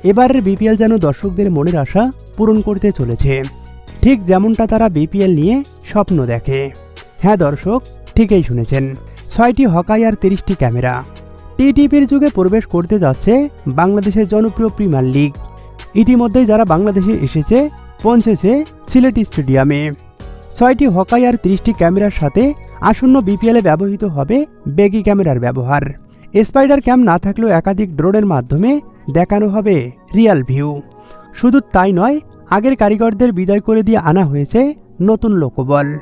এবারের বিপিএল যেন দর্শকদের মনের আশা পূরণ করতে চলেছে, ঠিক যেমনটা তারা বিপিএল নিয়ে স্বপ্ন দেখে। হ্যাঁ দর্শক, ঠিকই শুনেছেন, 6টি হকাই আর 30টি ক্যামেরা। টি-টিভির যুগে প্রবেশ করতে যাচ্ছে বাংলাদেশের জনপ্রিয় প্রিমিয়ার লিগ। ইতিমধ্যেই যারা বাংলাদেশে এসেছে পৌঁছেছে সিলেট স্টেডিয়ামে। 6টি হকাই আর 30টি ক্যামেরার সাথে আসন্ন বিপিএলে ব্যবহৃত হবে বেগি ক্যামেরার ব্যবহার। স্পাইডার ক্যাম না থাকলেও একাধিক ড্রোনের মাধ্যমে দেখানো হবে রিয়াল ভিউ। শুধু তাই নয়, আগের কারিগরদের বিদায় করে দিয়ে আনা হয়েছে নতুন লোকবল।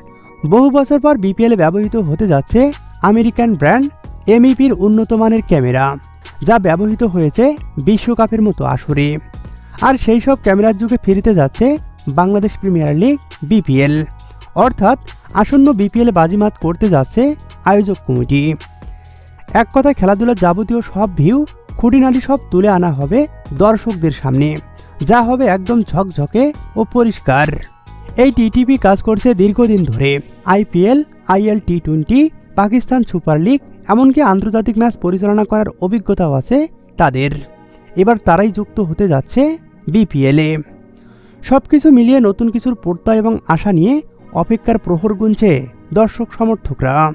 বহু বছর পর বিপিএলে ব্যবহৃত হতে যাচ্ছে আমেরিকান ব্র্যান্ড এমইপির উন্নত মানের ক্যামেরা, যা ব্যবহৃত হয়েছে বিশ্বকাপের মতো আসরে। আর সেই সব ক্যামেরার যুগে ফিরতে যাচ্ছে বাংলাদেশ প্রিমিয়ার লিগ বিপিএল। অর্থাৎ আসন্ন বিপিএলে বাজিমাত করতে যাচ্ছে আয়োজক কমিটি। এক কথায় খেলাধুলার যাবতীয় সব ভিউ, খুঁটিনাটি সব তুলে আনা হবে দর্শকদের সামনে, যা হবে একদম ঝকঝকে ও পরিষ্কার। এই টি-টিভি কাজ করছে দীর্ঘদিন ধরে। আইপিএল, আইএল টি-20, পাকিস্তান সুপার লিগ, এমনকি আন্তর্জাতিক ম্যাচ পরিচালনা করার অভিজ্ঞতাও আছে তাদের। এবার তারাই যুক্ত হতে যাচ্ছে বিপিএলে। সব কিছু মিলিয়ে নতুন কিছুর প্রত্যয় এবং আশা নিয়ে অপেক্ষার প্রহর গুনছে দর্শক সমর্থকরা।